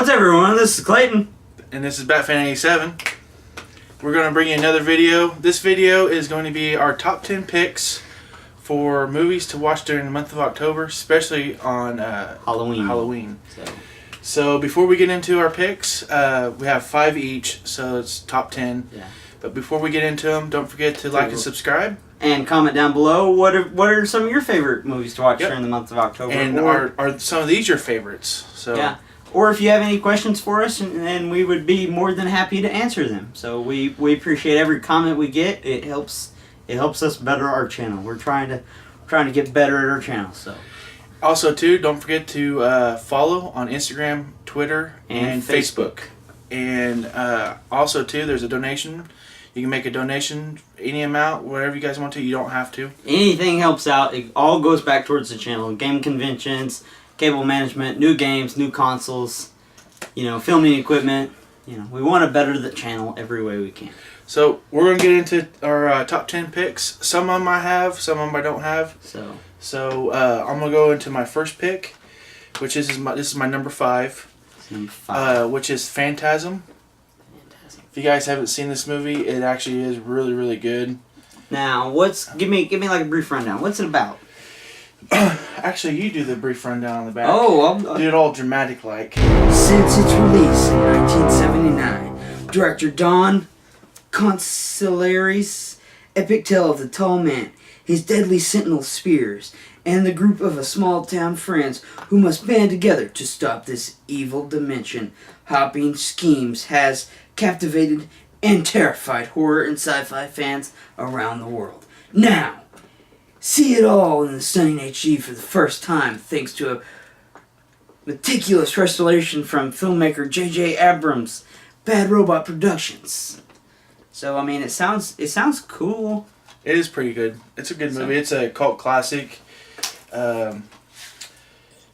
What's up, everyone? This is Clayton. And this is Batfan87. We're going to bring you another video. This video is going to be our top 10 picks for movies to watch during the month of October, especially on Halloween. So before we get into our picks, we have 5 each, so it's top 10. Yeah. But before we get into them, don't forget to like and subscribe. And comment down below what are some of your favorite movies to watch during the month of October. And are some of these your favorites? So yeah. Or if you have any questions for us, and we would be more than happy to answer them. So we appreciate every comment we get. It helps us better our channel. We're trying to get better at our channel. So also too, don't forget to follow on Instagram, Twitter, and Facebook. And also too, there's a donation. You can make a donation, any amount, whatever you guys want to. You don't have to. Anything helps out. It all goes back towards the channel. Game conventions, cable management, new games, new consoles, filming equipment. We want to better the channel every way we can. So we're going to get into our top 10 picks. Some of them I have, some of them I don't have. So I'm going to go into my first pick, which this is my number 5. Number 5. Which is Phantasm. If you guys haven't seen this movie, it actually is really, really good. Now, give me like a brief rundown. What's it about? Actually, you do the brief rundown on the back. Oh, do it all dramatic like. Since its release in 1979, director Don Consolari's epic tale of the Tall Man, his deadly sentinel spears, and the group of a small-town friends who must band together to stop this evil dimension-hopping schemes has captivated and terrified horror and sci-fi fans around the world. Now, see it all in the stunning HD for the first time thanks to a meticulous restoration from filmmaker J.J. Abrams' Bad Robot Productions. So, I mean, it sounds cool. It is pretty good. It's a good movie. It's a cult classic. You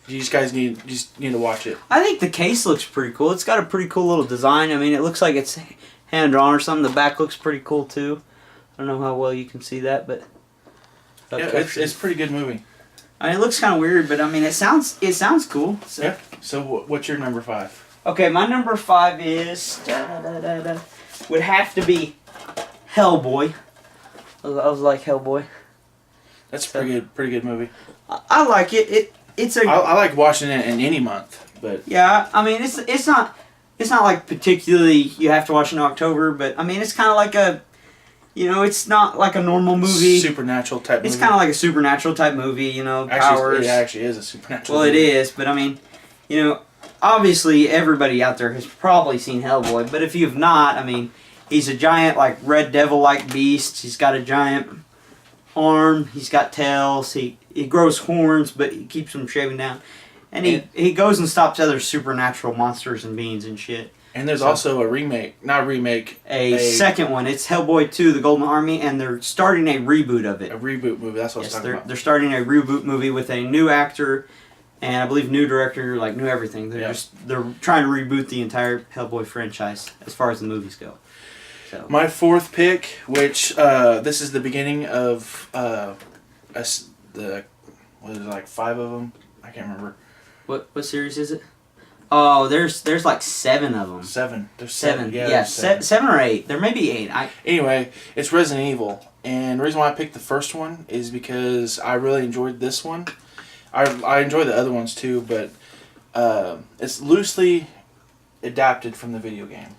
just need to watch it. I think the case looks pretty cool. It's got a pretty cool little design. I mean, it looks like it's hand drawn or something. The back looks pretty cool too. I don't know how well you can see that, but yeah, it's a pretty good movie. I mean, it looks kind of weird, but I mean, it sounds cool. So. Yeah. So what's your number 5? Okay, my number 5 is would have to be Hellboy. I was like Hellboy. That's a pretty good movie. I like it. I like watching it in any month, but yeah, I mean it's not like particularly you have to watch in October, but I mean it's kind of like a, it's not like a normal movie. Supernatural type movie. It's kind of like a supernatural type movie, powers. It actually is a supernatural. Well, movie. It is, but I mean, obviously everybody out there has probably seen Hellboy, but if you've not, I mean, he's a giant like red devil-like beast. He's got a giant arm. He's got tails. He grows horns, but he keeps them shaving down. And he goes and stops other supernatural monsters and beings and shit. And there's also a second one. It's Hellboy 2, The Golden Army, and they're starting a reboot of it. A reboot movie, that's what I was talking about. They're starting a reboot movie with a new actor, and I believe new director, like new everything. They're trying to reboot the entire Hellboy franchise as far as the movies go. So. My 4th pick, which this is the beginning of what is it, like 5 of them? I can't remember. What series is it? Oh, there's like 7 of them. 7. There's 7. Yeah, 7 or 8. There may be 8. Anyway, it's Resident Evil, and the reason why I picked the first one is because I really enjoyed this one. I enjoy the other ones too, but it's loosely adapted from the video game.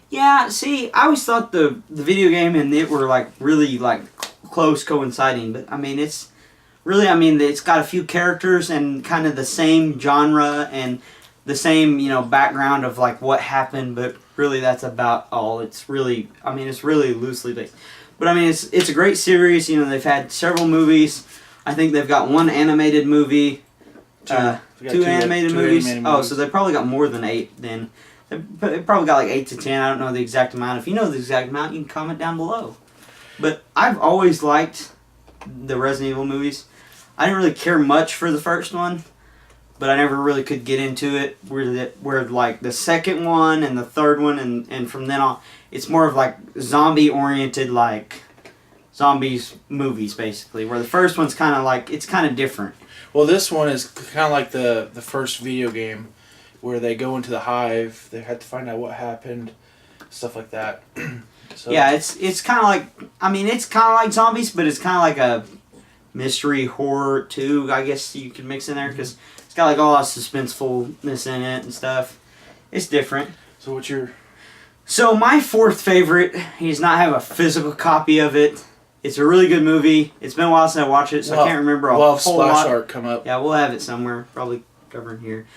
Yeah, see, I always thought the video game and it were like really like close coinciding, but I mean it's got a few characters and kind of the same genre and the same background of like what happened, but really that's about all. It's really loosely based, but I mean it's a great series. They've had several movies. I think they've got 1 animated movie, 2 animated movies. Oh, so they probably got more than 8 then. They probably got like 8 to 10. I don't know the exact amount. If you know the exact amount, you can comment down below. But I've always liked the Resident Evil movies. I didn't really care much for the first one, but I never really could get into it. Where like the second one and the third one and from then on, it's more of like zombie oriented, like zombies movies basically. Where the first one's kind of like, it's kind of different. Well, this one is kind of like the first video game. where they go into the hive. They had to find out what happened, stuff like that. So Yeah, it's kind of like, I mean, it's kind of like zombies, but it's kind of like a mystery horror too, I guess you could mix in there, because it's got like a lot of suspensefulness in it and stuff. It's different. So what's your? So my fourth favorite, he does not have a physical copy of it. It's a really good movie. It's been a while since I watched it, so I can't remember a We'll have whole Splash lot. Art come up. Yeah, we'll have it somewhere, probably covering here.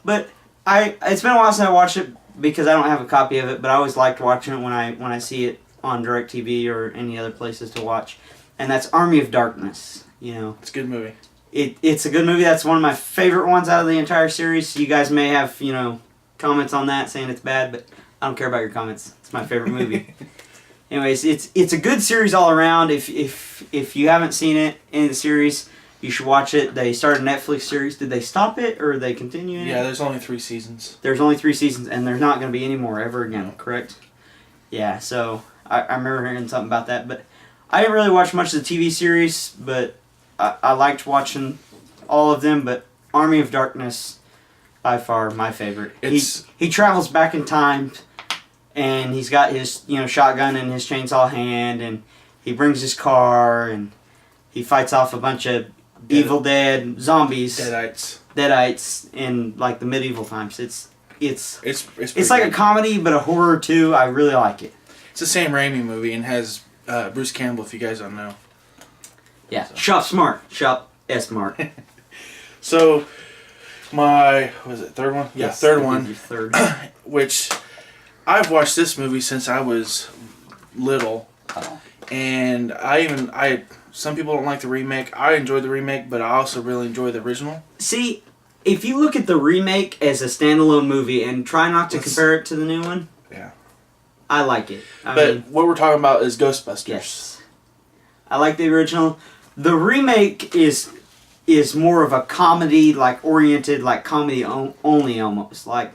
But it's been a while since I watched it because I don't have a copy of it. But I always liked watching it when I see it on DirecTV or any other places to watch. And that's Army of Darkness. You know, It's a good movie. it's a good movie. That's one of my favorite ones out of the entire series. You guys may have comments on that saying it's bad, but I don't care about your comments. It's my favorite movie. Anyways, it's a good series all around. If you haven't seen it, any of the series, you should watch it. They started a Netflix series. Did they stop it or are they continuing Yeah, it? there's only 3 seasons. There's only 3 seasons, and there's not going to be any more ever again, correct? Yeah, so I remember hearing something about that. But I didn't really watch much of the TV series, but I liked watching all of them. But Army of Darkness, by far, my favorite. He travels back in time, and he's got his shotgun in his chainsaw hand, and he brings his car, and he fights off a bunch of Evil Dead zombies, Deadites in like the medieval times. It's like a comedy, but a horror too. I really like it. It's a Sam Raimi movie and has Bruce Campbell. If you guys don't know. Yeah, so. Shop smart, shop smart. So, was it third one? Yeah, yes, third one. Third. Which I've watched this movie since I was little, and some people don't like the remake. I enjoyed the remake, but I also really enjoy the original. See, if you look at the remake as a standalone movie and try not to compare it to the new one, yeah, I like it. I but mean, what we're talking about is Ghostbusters. Yes, I like the original. The remake is more of a comedy, oriented, comedy only almost. Like,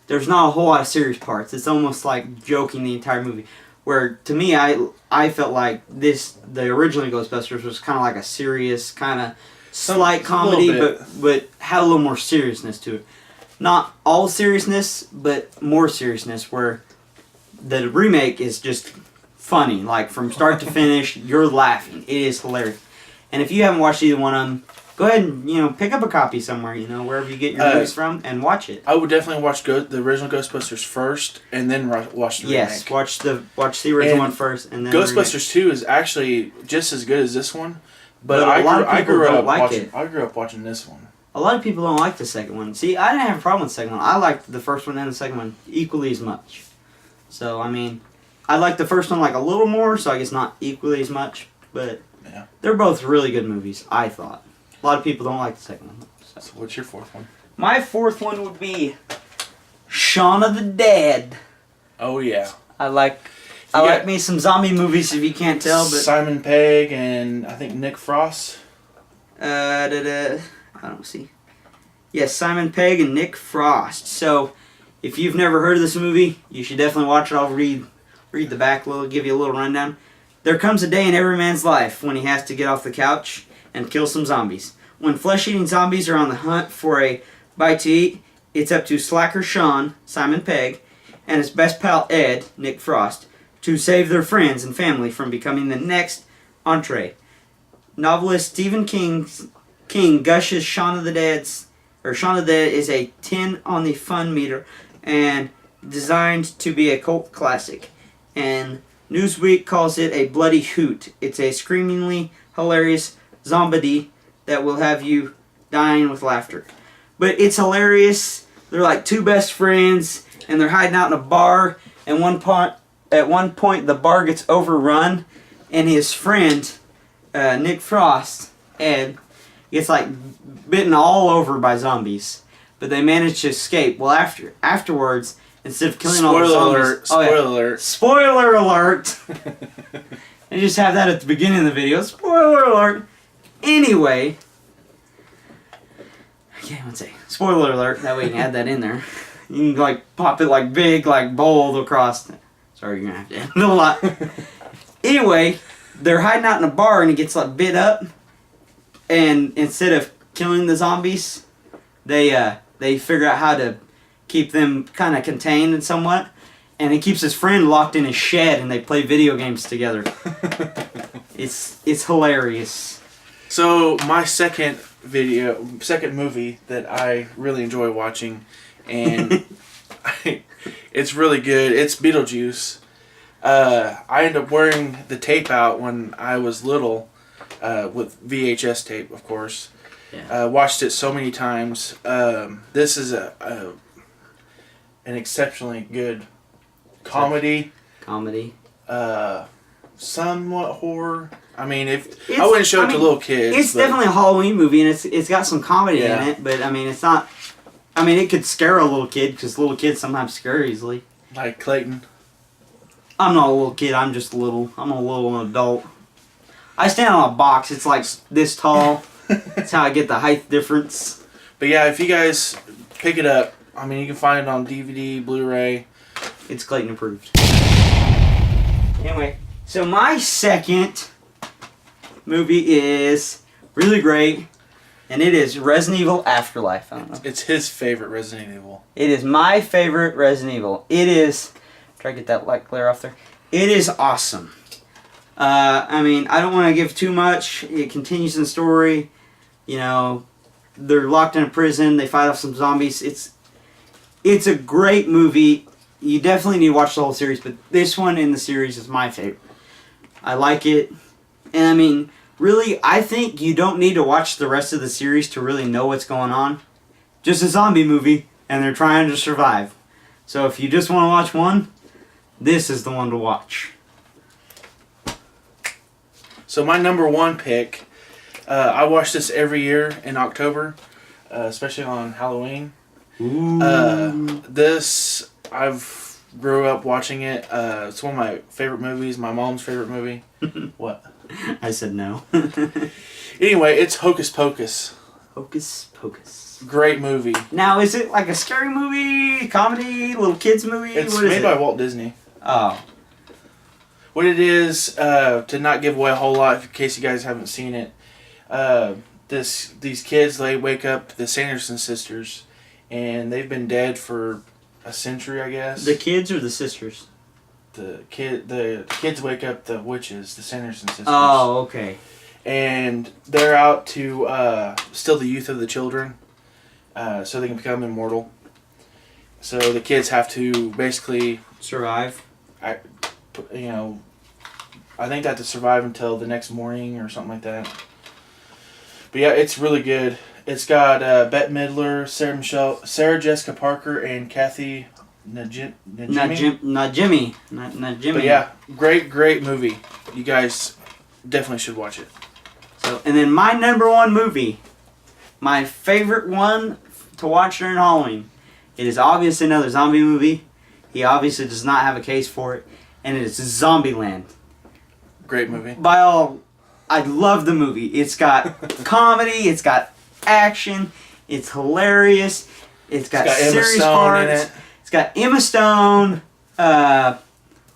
there's not a whole lot of serious parts. It's almost like joking the entire movie. Where, to me, I felt like the original Ghostbusters was kind of like a serious, kind of slight comedy, but had a little more seriousness to it. Not all seriousness, but more seriousness, where the remake is just funny. Like, from start to finish, you're laughing. It is hilarious. And if you haven't watched either one of them, go ahead and pick up a copy somewhere, wherever you get your movies from, and watch it. I would definitely watch the original Ghostbusters first, and then watch the remake. Yes, watch the original one first, and then Ghostbusters 2 is actually just as good as this one, but I grew up watching this one. A lot of people don't like the second one. See, I didn't have a problem with the second one. I liked the first one and the second one equally as much. So, I mean, I liked the first one a little more, so I guess not equally as much, but yeah, they're both really good movies, I thought. A lot of people don't like the second one. So what's your fourth one? My fourth one would be Shaun of the Dead. Oh yeah. I like me some zombie movies, if you can't tell, but Simon Pegg and I think Nick Frost. I don't see. Yes, Simon Pegg and Nick Frost. So, if you've never heard of this movie, you should definitely watch it. I'll read the back, give you a little rundown. There comes a day in every man's life when he has to get off the couch and kill some zombies. When flesh-eating zombies are on the hunt for a bite to eat, it's up to slacker Sean, Simon Pegg, and his best pal Ed, Nick Frost, to save their friends and family from becoming the next entree. Novelist Stephen King gushes Shaun of the Dead is a 10 on the fun meter and designed to be a cult classic. And Newsweek calls it a bloody hoot. It's a screamingly hilarious zombie that will have you dying with laughter. But it's hilarious. They're like two best friends, and they're hiding out in a bar. And at one point, the bar gets overrun, and his friend, Nick Frost, Ed, gets bitten all over by zombies. But they manage to escape. Well, afterwards, instead of killing all the zombies... Spoiler alert! They just have that at the beginning of the video. Spoiler alert! Anyway... Okay, one second. Spoiler alert. That way you can add that in there. You can, pop it, big, bold across... Sorry, you're going to have to add a lot. Anyway, they're hiding out in a bar and he gets, bit up. And instead of killing the zombies, they figure out how to keep them kind of contained and somewhat. And he keeps his friend locked in his shed, and they play video games together. It's hilarious. So my second movie that I really enjoy watching, and it's really good. It's Beetlejuice. I ended up wearing the tape out when I was little, with VHS tape, of course. Yeah. Watched it so many times. This is an exceptionally good comedy. Somewhat horror. I mean, I wouldn't show it to little kids. It's definitely a Halloween movie, and it's got some comedy in it. But I mean, it's not. I mean, it could scare a little kid because little kids sometimes scare easily. Like Clayton. I'm not a little kid. I'm just little. I'm a little adult. I stand on a box. It's like this tall. That's how I get the height difference. But yeah, if you guys pick it up, I mean, you can find it on DVD, Blu-ray. It's Clayton approved. Anyway, so my second movie is really great, and it is Resident Evil Afterlife. I don't know. It's his favorite Resident Evil. It is my favorite Resident Evil. It is. Try to get that light glare off there. It is awesome. I mean, I don't want to give too much. It continues in the story. You know, they're locked in a prison. They fight off some zombies. It's a great movie. You definitely need to watch the whole series, but this one in the series is my favorite. I like it. And I mean, really, I think you don't need to watch the rest of the series to really know what's going on. Just a zombie movie, and they're trying to survive. So if you just want to watch one, this is the one to watch. So my number one pick, I watch this every year in October, especially on Halloween. Ooh. This, I've grew up watching it. It's one of my favorite movies, my mom's favorite movie. What? I said no. Anyway, it's Hocus Pocus. Hocus Pocus. Great movie. Now, is it like a scary movie, comedy, little kids movie? It's what is made it? by Walt Disney. Oh. What it is, to not give away a whole lot in case you guys haven't seen it, these kids, they wake up, the Sanderson sisters, and they've been dead for a century, I guess. The kids or the sisters? The kids wake up the witches, the Sanderson sisters. Oh, okay. And they're out to steal the youth of the children, so they can become immortal. So the kids have to basically survive. I think they have to survive until the next morning or something like that. But yeah, it's really good. It's got Bette Midler, Sarah Jessica Parker, and Kathy Najimy. But yeah, great movie. You guys definitely should watch it. So, and then my number one movie, my favorite one to watch during Halloween. It is obviously another zombie movie. He obviously does not have a case for it, and it is Zombieland. Great movie. I love the movie. It's got comedy. It's got action. It's hilarious. It's got serious parts. In it. It's got Emma Stone,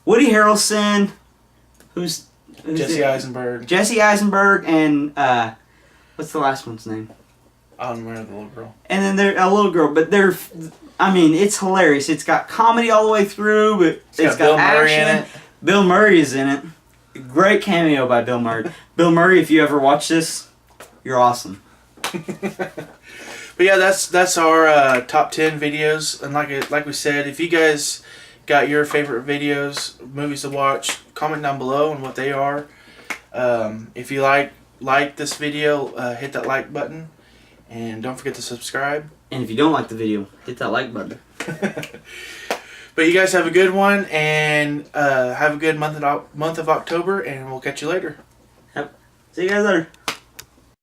Woody Harrelson, who's Jesse Eisenberg. Jesse Eisenberg, and what's the last one's name? I don't remember the little girl. And then they're a little girl, but it's hilarious. It's got comedy all the way through, but it's got Bill Murray action. in it. Bill Murray is in it. Great cameo by Bill Murray. Bill Murray, if you ever watch this, you're awesome. But yeah, that's our top 10 videos. And like we said, if you guys got your favorite videos, movies to watch, comment down below on what they are. If you like this video, hit that like button, and don't forget to subscribe. And if you don't like the video, hit that like button. But you guys have a good one, and have a good month of October, and we'll catch you later. Yep. See you guys later.